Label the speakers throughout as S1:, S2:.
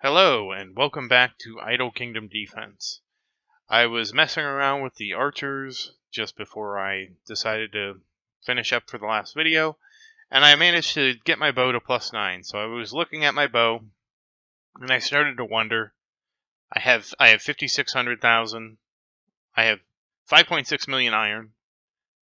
S1: Hello, and welcome back to Idle Kingdom Defense. I was messing around with the archers just before I decided to finish up for the last video, and I managed to get my bow to +9. So I was looking at my bow, and I started to wonder. I have 5,600,000. I have 5.6 million iron.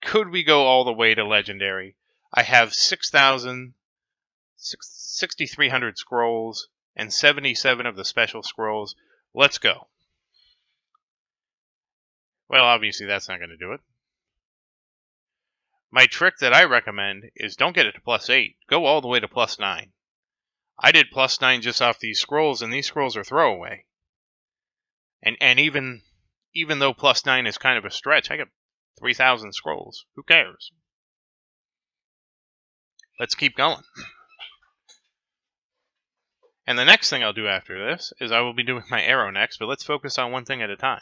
S1: Could we go all the way to legendary? I have 6,300 scrolls and 77 of the special scrolls. Let's go. Well, obviously that's not going to do it. My trick that I recommend is don't get it to +8. Go all the way to +9. I did +9 just off these scrolls, and these scrolls are throwaway. And even though +9 is kind of a stretch, I got 3,000 scrolls. Who cares? Let's keep going. And the next thing I'll do after this is I will be doing my arrow next, but let's focus on one thing at a time.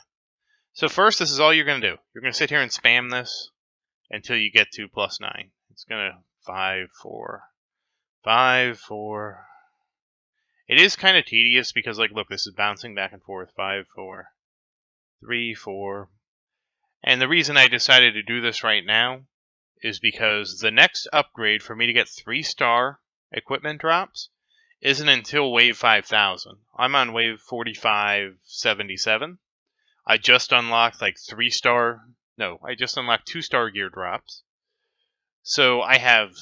S1: So first, this is all you're going to do. You're going to sit here and spam this until you get to +9. It's going to 5, 4, 5, 4. It is kind of tedious because, like, look, this is bouncing back and forth. 5, 4, 3, 4. And the reason I decided to do this right now is because the next upgrade for me to get 3-star equipment drops isn't until wave 5,000. I'm on wave 4577. I just unlocked like 3-star. No, I just unlocked 2-star gear drops. So I have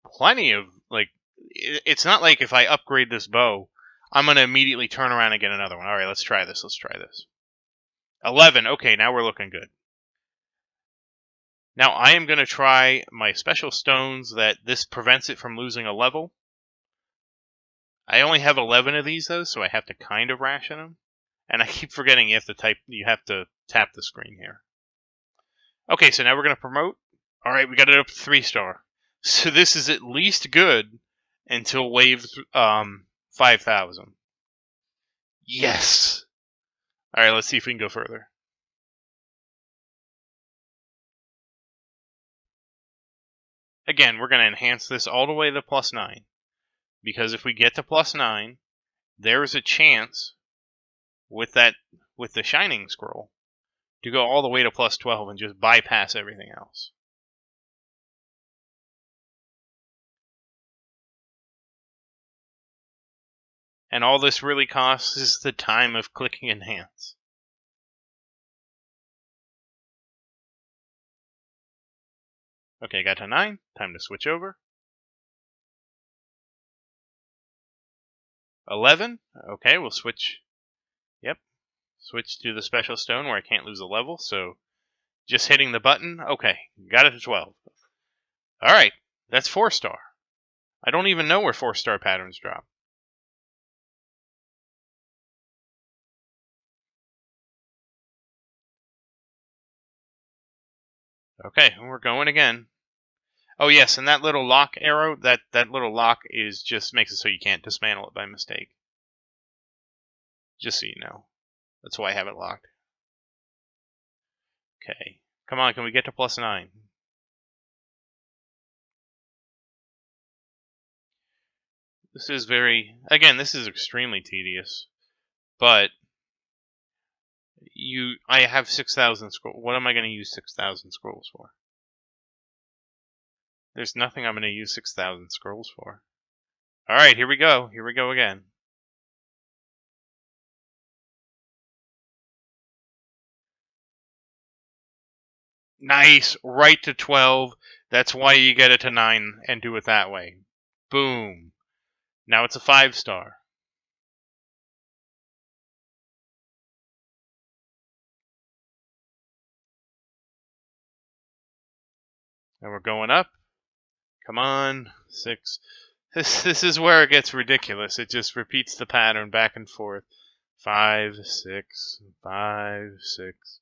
S1: plenty of, like, it's not like if I upgrade this bow, I'm going to immediately turn around and get another one. All right, let's try this. 11. Okay, now we're looking good. Now I am going to try my special stones that this prevents it from losing a level. I only have 11 of these, though, so I have to kind of ration them. And I keep forgetting you have to tap the screen here. Okay, so now we're going to promote. All right, we got it up to 3-star. So this is at least good until wave 5,000. Yes! All right, let's see if we can go further. Again, we're going to enhance this all the way to +9. Because if we get to +9, there is a chance with the Shining Scroll to go all the way to +12 and just bypass everything else. And all this really costs is the time of clicking enhance. Okay, got to 9. Time to switch over. 11. Okay, we'll switch. Yep. Switch to the special stone where I can't lose a level. So just hitting the button. Okay, got it to 12. Alright, that's 4-star. I don't even know where 4-star patterns drop. Okay, we're going again. Oh yes, and that little lock arrow, that little lock is just makes it so you can't dismantle it by mistake. Just so you know. That's why I have it locked. Okay. Come on, can we get to +9? This is this is extremely tedious. But I have 6,000 scrolls. What am I going to use 6,000 scrolls for? There's nothing I'm going to use 6,000 scrolls for. Alright, here we go. Here we go again. Nice! Right to 12. That's why you get it to 9 and do it that way. Boom. Now it's a 5-star. And we're going up. Come on. 6. This is where it gets ridiculous. It just repeats the pattern back and forth. 5, 6, 5, 6,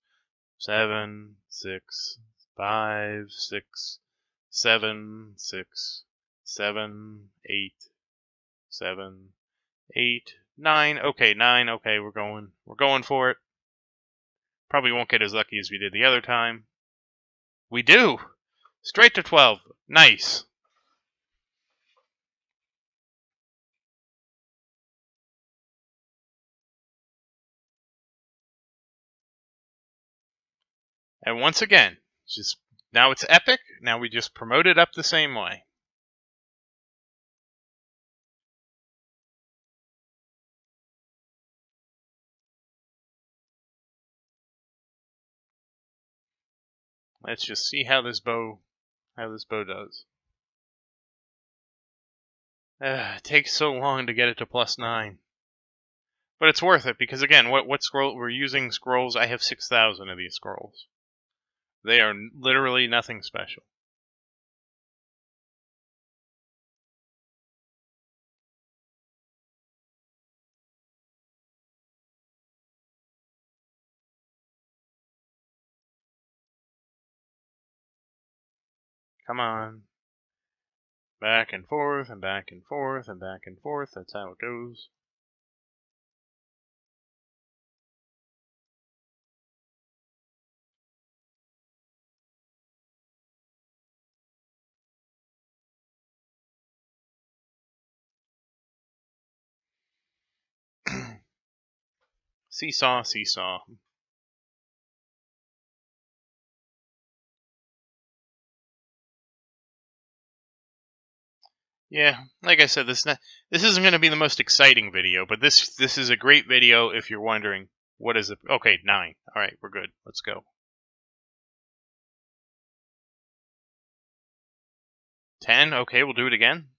S1: 7, 6, 5, 6, 7, 6, 7, 8, 7, 8, 9. Okay, 9. Okay, we're going for it. Probably won't get as lucky as we did the other time. We do! Straight to 12. Nice. And once again, now it's epic. Now we just promote it up the same way. Let's just see how this bow does. It takes so long to get it to +9. But it's worth it because again, what scroll we're using scrolls. I have 6,000 of these scrolls. They are literally nothing special. Come on. Back and forth and back and forth and back and forth. That's how it goes. Seesaw, seesaw. Yeah, like I said, this isn't going to be the most exciting video, but this is a great video if you're wondering what is it. Okay, 9. All right, we're good. Let's go. 10. Okay, we'll do it again.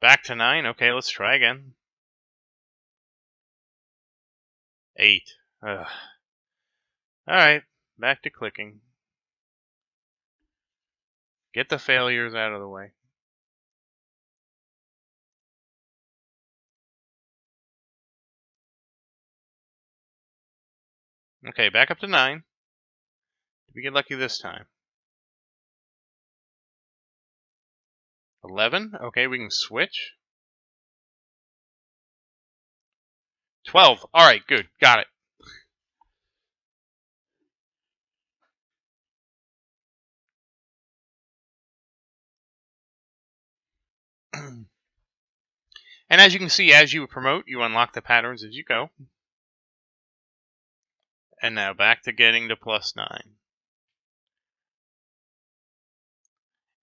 S1: Back to 9. Okay, let's try again. 8. Ugh. All right, back to clicking. Get the failures out of the way. Okay, back up to 9. Did we get lucky this time? 11. Okay, we can switch. 12. All right, good. Got it. And as you can see, as you promote, you unlock the patterns as you go. And now back to getting to +9.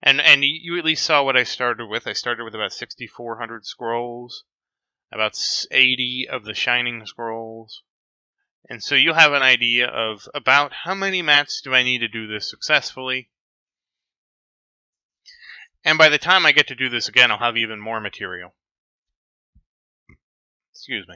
S1: And you at least saw what I started with. I started with about 6,400 scrolls, about 80 of the shining scrolls. And so you'll have an idea of about how many mats do I need to do this successfully. And by the time I get to do this again, I'll have even more material. Excuse me.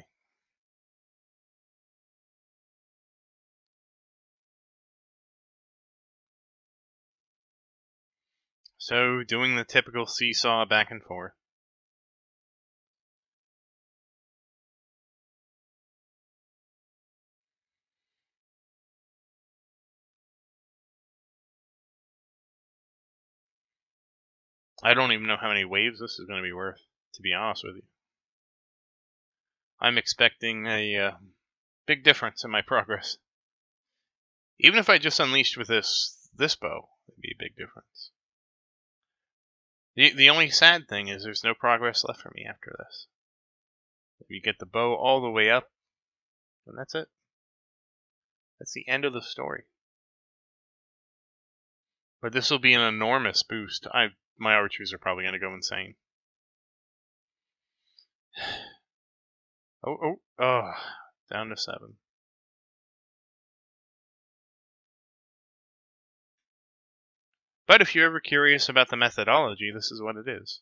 S1: So, doing the typical seesaw back and forth. I don't even know how many waves this is going to be worth, to be honest with you. I'm expecting a big difference in my progress. Even if I just unleashed with this bow, it'd be a big difference. The only sad thing is there's no progress left for me after this. If you get the bow all the way up, then that's it. That's the end of the story. But this will be an enormous boost. My archers are probably going to go insane. Oh, down to 7. But if you're ever curious about the methodology, this is what it is.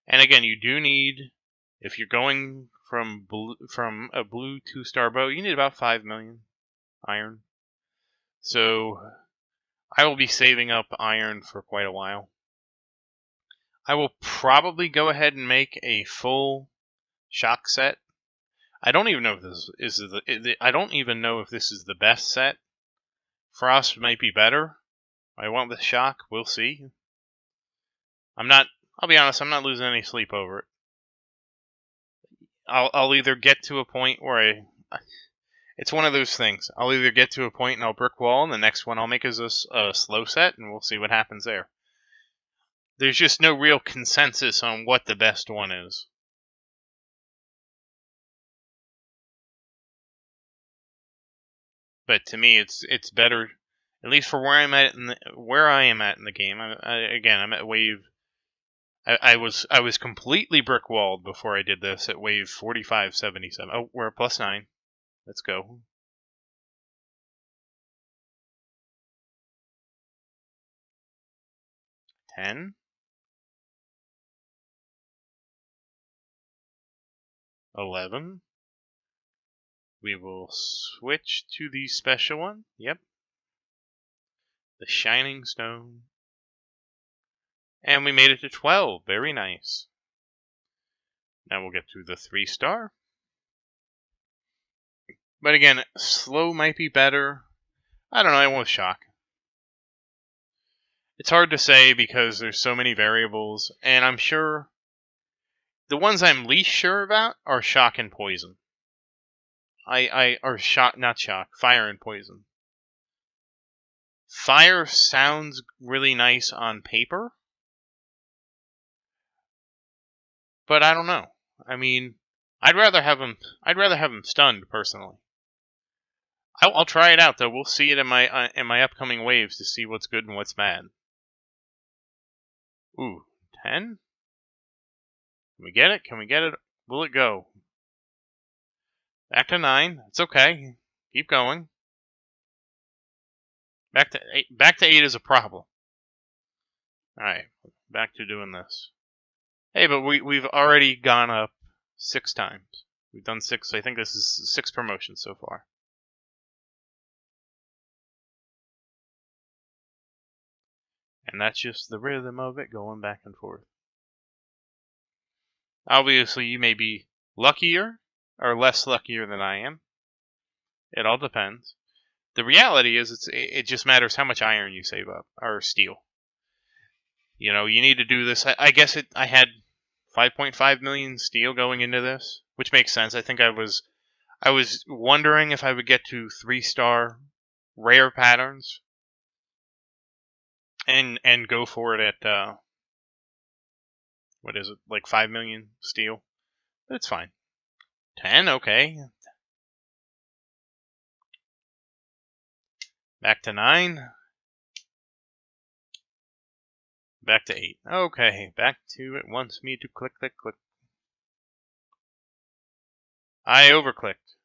S1: And again, you do need, if you're going from a blue 2-star bow, you need about 5 million iron. So I will be saving up iron for quite a while. I will probably go ahead and make a full shock set. I don't even know if this I don't even know if this is the best set. Frost might be better. I want the shock. We'll see. I'll be honest, I'm not losing any sleep over it. I'll either get to a point where it's one of those things. I'll either get to a point and I'll brick wall, and the next one I'll make is a slow set, and we'll see what happens there. There's just no real consensus on what the best one is. But to me, it's better, at least for where I'm at where I am at in the game. Again, I'm at wave. I was completely brick walled before I did this at wave 4577. Oh, we're at +9. Let's go. 10, 11. We will switch to the special one. Yep, the Shining Stone. And we made it to 12. Very nice. Now we'll get through the 3-star. But again, slow might be better. I don't know, I won't shock. It's hard to say because there's so many variables, and I'm sure the ones I'm least sure about are shock and poison. Or shock, not shock, fire and poison. Fire sounds really nice on paper, but I don't know. I mean, I'd rather have him stunned personally. I'll try it out though. We'll see it in my upcoming waves to see what's good and what's bad. Ooh, 10? Can we get it? Can we get it? Will it go? Back to 9. It's okay. Keep going. Back to 8. Back to 8 is a problem. All right, back to doing this. Hey, but we've already gone up 6 times. We've done 6. I think this is 6 promotions so far. And that's just the rhythm of it going back and forth. Obviously, you may be luckier or less luckier than I am. It all depends. The reality is, it just matters how much iron you save up, or steel. You know, you need to do this. I guess I had 5.5 million steel going into this, which makes sense. I think I was wondering if I would get to 3-star rare patterns and go for it at what is it, like 5 million steel. But it's fine. 10, okay. Back to 9. Back to 8. Okay, back to it wants me to click, click, click. I overclicked.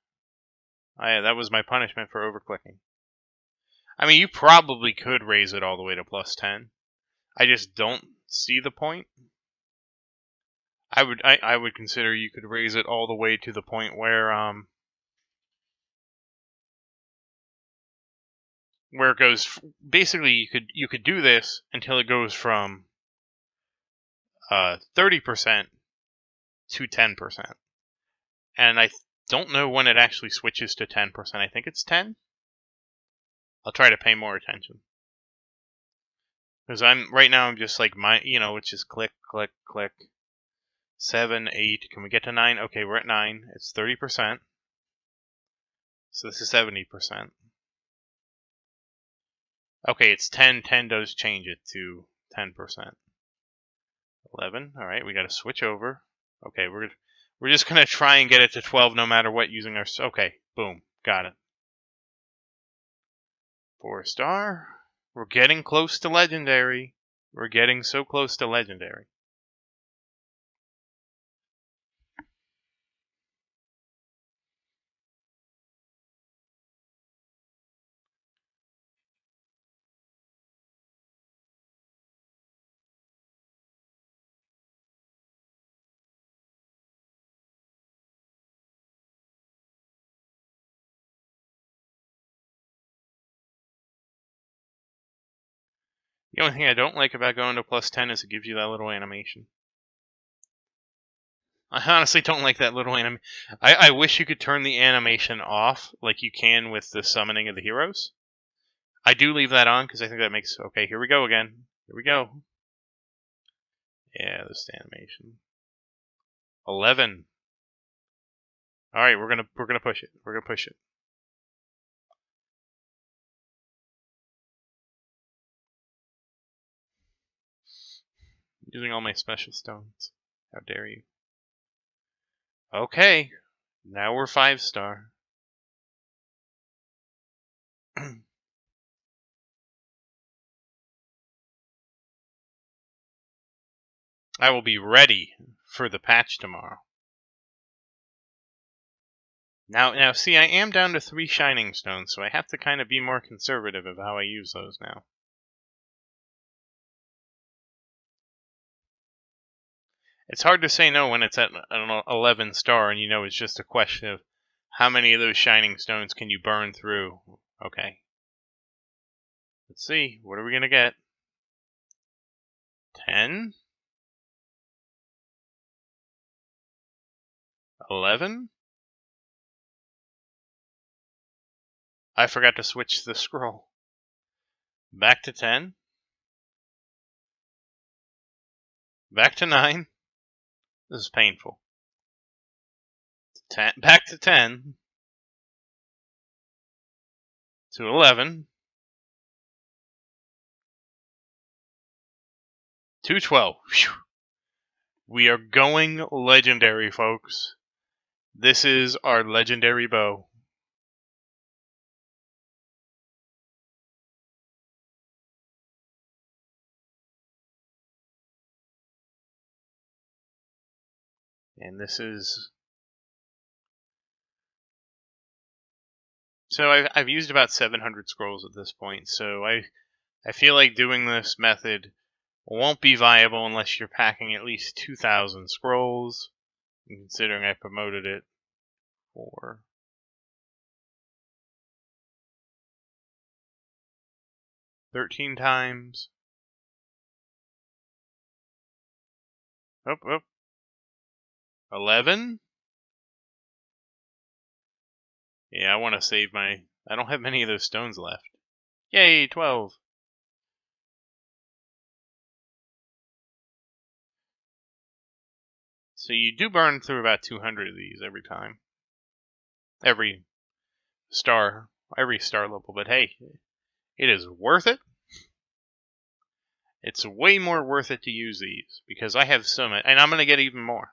S1: That was my punishment for overclicking. I mean, you probably could raise it all the way to +10. I just don't see the point. I would consider you could raise it all the way to the point where it goes. Basically, you could do this until it goes from 30% to 10%, and I don't know when it actually switches to 10%. I think it's 10. I'll try to pay more attention because right now I'm just like it's just click, click, click. 7, 8. Can we get to 9? Okay, we're at 9. It's 30%. So this is 70%. Okay, it's 10. 10 does change it to 10%. 11. All right, we got to switch over. Okay, we're just gonna try and get it to 12 no matter what using our. Okay, boom, got it. 4-star. We're getting close to legendary. We're getting so close to legendary. The only thing I don't like about going to +10 is it gives you that little animation. I honestly don't like that little animation. I wish you could turn the animation off like you can with the summoning of the heroes. I do leave that on because I think that makes... Okay, here we go again. Here we go. Yeah, this animation. 11. All right, we're gonna push it. We're gonna push it. Using all my special stones. How dare you? Okay, now we're 5-star. I will be ready for the patch tomorrow. Now, see, I am down to 3 shining stones, so I have to kind of be more conservative of how I use those now. It's hard to say no when it's at an 11 star and you know it's just a question of how many of those shining stones can you burn through. Okay. Let's see. What are we going to get? 10? 11? I forgot to switch the scroll. Back to 10. Back to 9. This is painful. 10, back to 10. To 11. To 12. Whew. We are going legendary, folks. This is our legendary bow. And this is... So I've used about 700 scrolls at this point, so I feel like doing this method won't be viable unless you're packing at least 2,000 scrolls, considering I promoted it for 13 times. Oh, 11? Yeah, I want to save my... I don't have many of those stones left. Yay, 12. So you do burn through about 200 of these every time. Every star level, but hey, it is worth it. It's way more worth it to use these, because I have so many, and I'm going to get even more.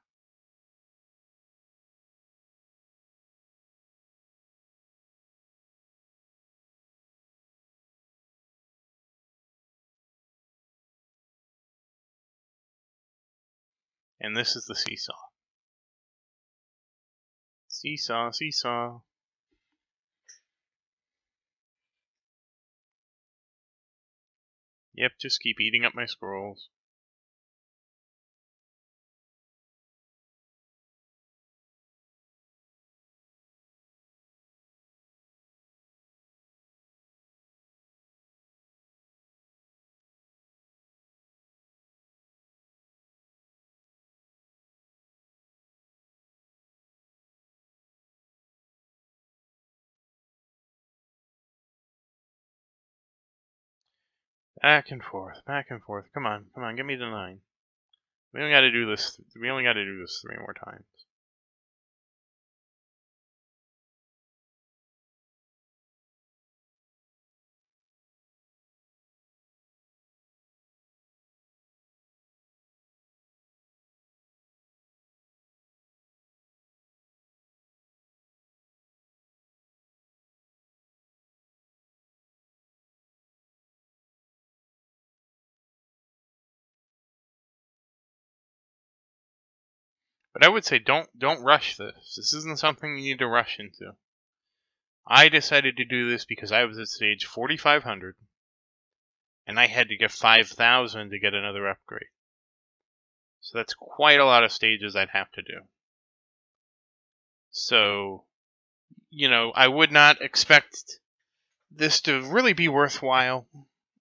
S1: And this is the seesaw. Seesaw, seesaw. Yep, just keep eating up my scrolls. Back and forth, back and forth. Come on, get me to 9. We only got to do this. We only got to do this 3 more times. But I would say don't rush this. This isn't something you need to rush into. I decided to do this because I was at stage 4,500, and I had to get 5,000 to get another upgrade. So that's quite a lot of stages I'd have to do. So, you know, I would not expect this to really be worthwhile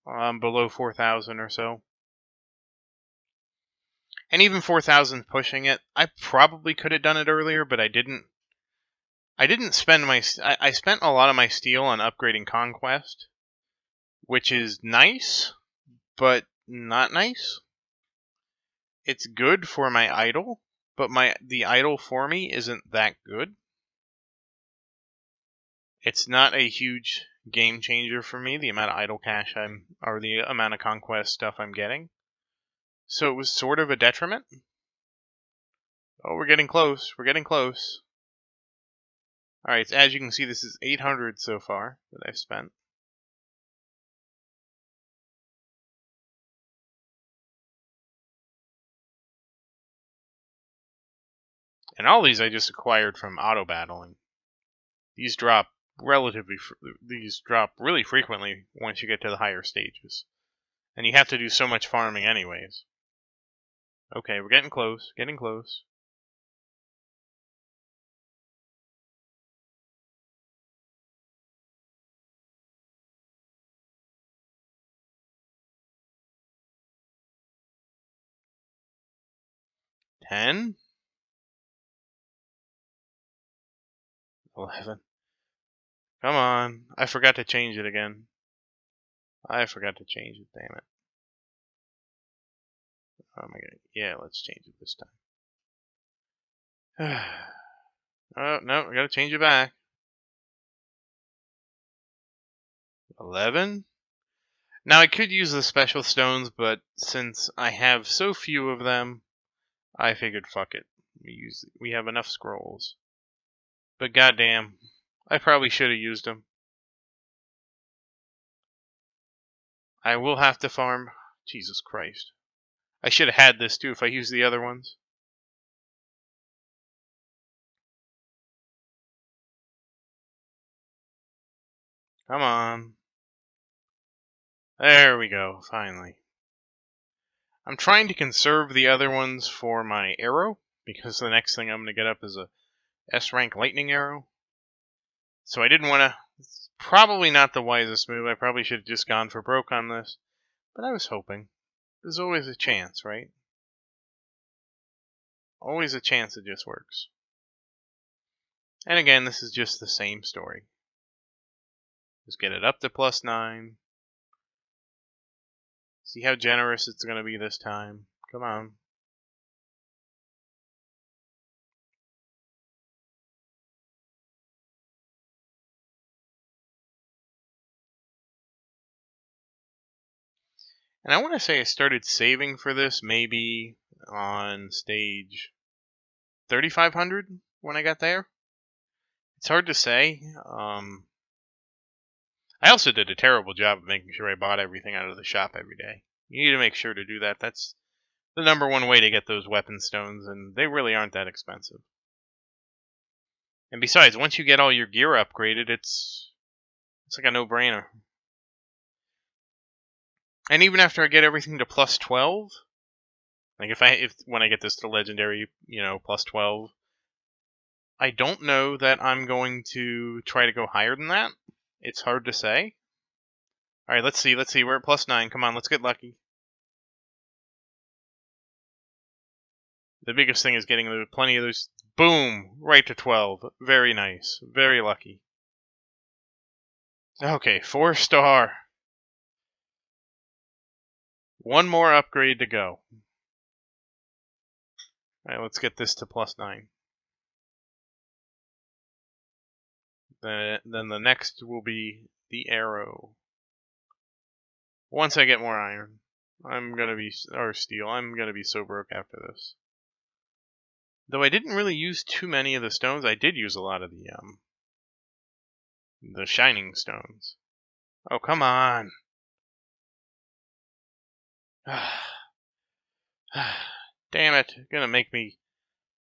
S1: below 4,000 or so. And even 4,000 pushing it, I probably could have done it earlier, but I didn't. I didn't spend my... I spent a lot of my steel on upgrading Conquest, which is nice, but not nice. It's good for my idol, but the idol for me isn't that good. It's not a huge game changer for me, the amount of idol cash or the amount of Conquest stuff I'm getting. So it was sort of a detriment. Oh, we're getting close. We're getting close. Alright, as you can see, this is 800 so far that I've spent. And all these I just acquired from auto battling. These drop these drop really frequently once you get to the higher stages. And you have to do so much farming anyways. Okay, we're getting close, getting close. $10? $11. Come on. I forgot to change it again. I forgot to change it, damn it. Oh my god. Yeah, let's change it this time. Oh, no, I gotta change it back. 11? Now I could use the special stones, but since I have so few of them, I figured fuck it. We have enough scrolls. But goddamn, I probably should have used them. I will have to farm. Jesus Christ. I should have had this too if I used the other ones. Come on. There we go, finally. I'm trying to conserve the other ones for my arrow, because the next thing I'm going to get up is a S-rank lightning arrow. So I didn't want to... It's probably not the wisest move. I probably should have just gone for broke on this. But I was hoping. There's always a chance, right? Always a chance it just works. And again, this is just the same story. Just get it up to +9. See how generous it's going to be this time. Come on. And I want to say I started saving for this maybe on stage 3500 when I got there. It's hard to say. I also did a terrible job of making sure I bought everything out of the shop every day. You need to make sure to do that. That's the number one way to get those weapon stones, and they really aren't that expensive. And besides, once you get all your gear upgraded, it's like a no-brainer. And even after I get everything to +12, like if when I get this to legendary, +12, I don't know that I'm going to try to go higher than that. It's hard to say. All right, let's see. We're at +9. Come on, let's get lucky. The biggest thing is getting plenty of those. Boom! Right to 12. Very nice. Very lucky. Okay, 4-star. One more upgrade to go. Alright, let's get this to +9. Then the next will be the arrow. Once I get more iron, or steel, I'm gonna be so broke after this. Though I didn't really use too many of the stones, I did use a lot of the shining stones. Oh, come on. Damn it. Gonna make me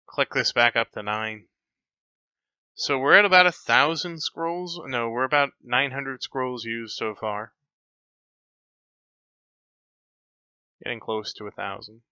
S1: click this back up to 9. So we're at about 1,000 scrolls. No, we're about 900 scrolls used so far. Getting close to 1,000.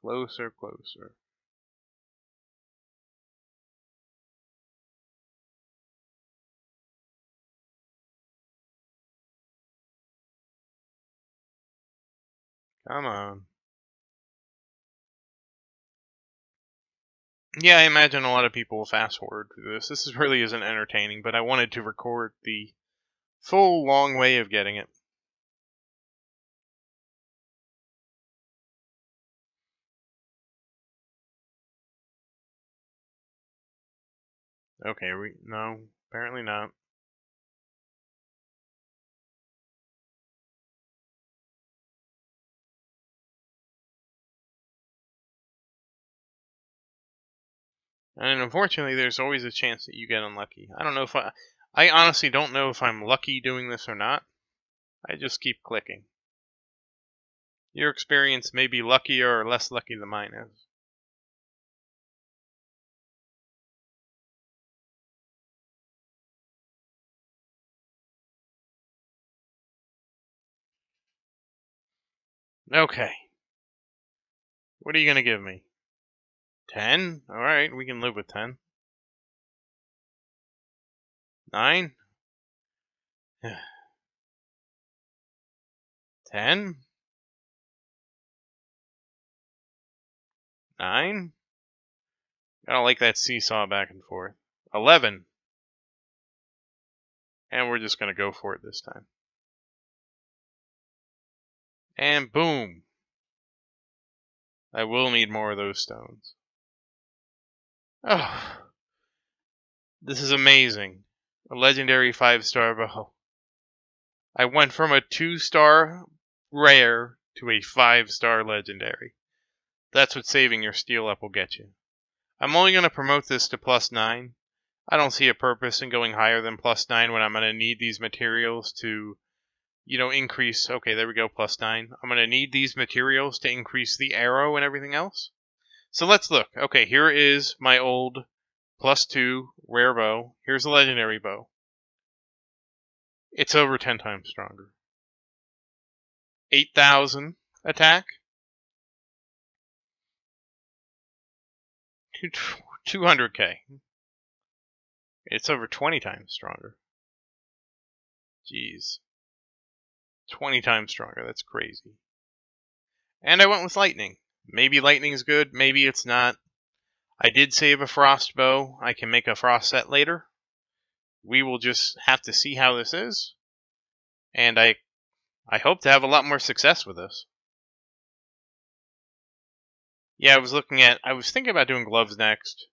S1: Closer, closer. Come on. Yeah, I imagine a lot of people will fast forward through this. This really isn't entertaining, but I wanted to record the full long way of getting it. Okay, no, apparently not. And unfortunately, there's always a chance that you get unlucky. I don't know if I honestly don't know if I'm lucky doing this or not. I just keep clicking. Your experience may be luckier or less lucky than mine is. Okay. What are you going to give me? 10? Alright, we can live with 10. 9? 10? 9? I don't like that seesaw back and forth. 11. And we're just going to go for it this time. And boom. I will need more of those stones. Oh. This is amazing. A legendary 5-star bow. I went from a 2-star rare to a 5-star legendary. That's what saving your steel up will get you. I'm only going to promote this to +9. I don't see a purpose in going higher than +9 when I'm going to need these materials to, increase. Okay, there we go, +9. I'm going to need these materials to increase the arrow and everything else. So let's look. Okay, here is my old +2 rare bow. Here's the legendary bow. It's over 10 times stronger. 8,000 attack. 200k. It's over 20 times stronger. Jeez. 20 times stronger. That's crazy. And I went with lightning. Maybe lightning's good. Maybe it's not. I did save a frost bow. I can make a frost set later. We will just have to see how this is. And I hope to have a lot more success with this. Yeah, I was thinking about doing gloves next.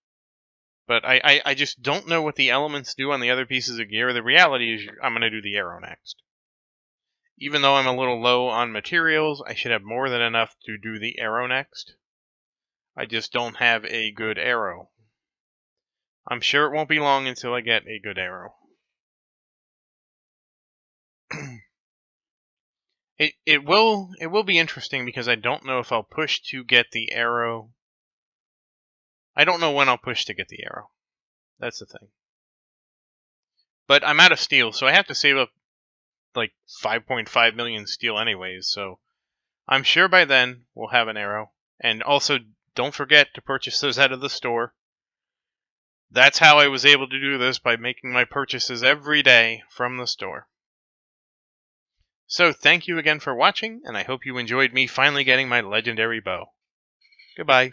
S1: But I just don't know what the elements do on the other pieces of gear. The reality is I'm going to do the arrow next. Even though I'm a little low on materials, I should have more than enough to do the arrow next. I just don't have a good arrow. I'm sure it won't be long until I get a good arrow. It will be interesting because I don't know if I'll push to get the arrow. I don't know when I'll push to get the arrow. That's the thing. But I'm out of steel, so I have to save up like 5.5 million steel anyways, so I'm sure by then we'll have an arrow. And also, don't forget to purchase those out of the store. That's how I was able to do this, by making my purchases every day from the store. So thank you again for watching, and I hope you enjoyed me finally getting my legendary bow. Goodbye.